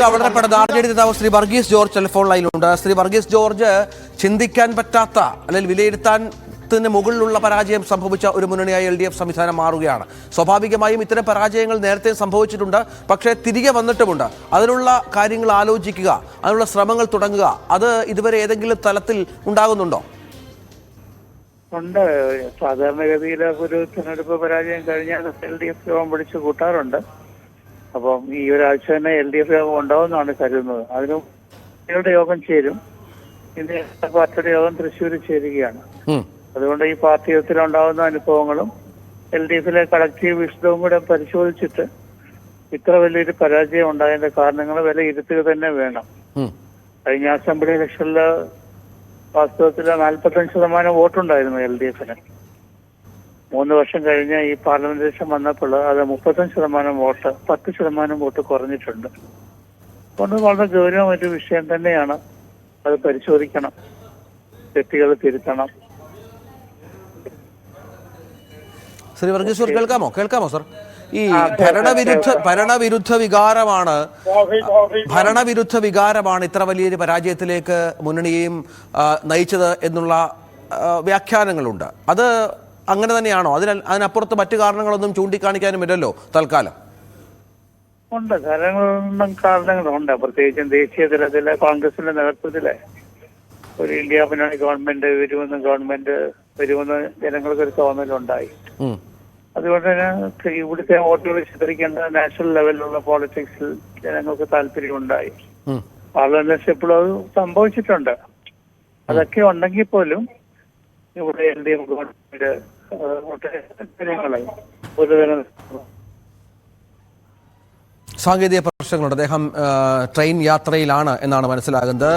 വളരെ പെട്ടെന്ന് RJD നേതാവ് ശ്രീ വർഗീസ് ജോർജ് ടെലിഫോൺ ലൈനിലുണ്ട്. ശ്രീ വർഗീസ് ജോർജ്, ചിന്തിക്കാൻ പറ്റാത്ത അല്ലെങ്കിൽ വിലയിരുത്താൻ മുകളിലുള്ള പരാജയം സംഭവിച്ച ഒരു മുന്നണിയായി LDF സംവിധാനം മാറുകയാണ്. സ്വാഭാവികമായും ഇത്തരം പരാജയങ്ങൾ നേരത്തെ സംഭവിച്ചിട്ടുണ്ട്, പക്ഷേ തിരികെ വന്നിട്ടുമുണ്ട്. അതിനുള്ള കാര്യങ്ങൾ ആലോചിക്കുക, അതിനുള്ള ശ്രമങ്ങൾ തുടങ്ങുക, അത് ഇതുവരെ ഏതെങ്കിലും തലത്തിൽ ഉണ്ടാകുന്നുണ്ടോ? ഉണ്ട്. സാധാരണഗതിയിൽ ഒരു തിരഞ്ഞെടുപ്പ് പരാജയം കഴിഞ്ഞാൽ LDF യോഗം വിളിച്ചു കൂട്ടാറുണ്ട്. അപ്പം ഈ ഒരാഴ്ച തന്നെ LDF യോഗം ഉണ്ടാവുമെന്നാണ് കരുതുന്നത്. അതിനും യോഗം ചേരും. ഇന്ന് പാർട്ടിയുടെ യോഗം തൃശ്ശൂർ ചേരുകയാണ്. അതുകൊണ്ട് ഈ പാർട്ടി യോഗത്തിലുണ്ടാകുന്ന അനുഭവങ്ങളും LDFിലെ കളക്റ്റീവ് വിശദവും കൂടെ പരിശോധിച്ചിട്ട് ഇത്ര വലിയൊരു പരാജയം ഉണ്ടായതിന്റെ കാരണങ്ങൾ വിലയിരുത്തുക തന്നെ വേണം. കഴിഞ്ഞ അസംബ്ലി ഇലക്ഷനിൽ വാസ്തവത്തിൽ 45% വോട്ടുണ്ടായിരുന്നു LDFിന്. 3 വർഷം കഴിഞ്ഞ് ഈ പാർലമെന്റ് ഇലക്ഷൻ വന്നപ്പോൾ അത് 35% വോട്ട്, 10% വോട്ട് കുറഞ്ഞിട്ടുണ്ട്. അതുകൊണ്ട് വളരെ ഗൗരവമൊരു വിഷയം തന്നെയാണ്. അത് പരിശോധിക്കണം, തെറ്റുകൾ തിരുത്തണം. ശ്രീ വർഗീസ് കേൾക്കാമോ സർ? ഈ ഭരണവിരുദ്ധ വികാരമാണ് ഇത്ര വലിയൊരു പരാജയത്തിലേക്ക് മുന്നണിയെയും നയിച്ചത് എന്നുള്ള വ്യാഖ്യാനങ്ങളുണ്ട്. അത് അങ്ങനെ തന്നെയാണോ? അതിനപ്പുറത്ത് മറ്റു കാരണങ്ങളൊന്നും ചൂണ്ടിക്കാണിക്കാനുമില്ലല്ലോ തൽക്കാലം. ഉണ്ട്, കാരണങ്ങളുണ്ട്. പ്രത്യേകിച്ചും ദേശീയ തലത്തിലെ കോൺഗ്രസിന്റെ നേതൃത്വത്തിലെ ഒരു ഇന്ത്യ മുന്നണി ഗവൺമെന്റ് വരുമെന്ന് ജനങ്ങൾക്കൊരു തോന്നലുണ്ടായി. അതുകൊണ്ട് തന്നെ ഇവിടുത്തെ വോട്ടുകൾ ചിത്രിക്കേണ്ട നാഷണൽ ലെവലിലുള്ള പോളിറ്റിക്സിൽ ജനങ്ങൾക്ക് താല്പര്യമുണ്ടായി. പാർലമെന്റ് ഇപ്പോഴും അത് സംഭവിച്ചിട്ടുണ്ട്. അതൊക്കെ ഉണ്ടെങ്കിൽ പോലും ഇവിടെ LDF ഗവൺമെന്റ് കാര്യങ്ങളായി ഒരുതരം സാങ്കേതിക പ്രശ്നങ്ങളുണ്ട്. അദ്ദേഹം ട്രെയിൻ യാത്രയിലാണ് എന്നാണ് മനസ്സിലാകുന്നത്.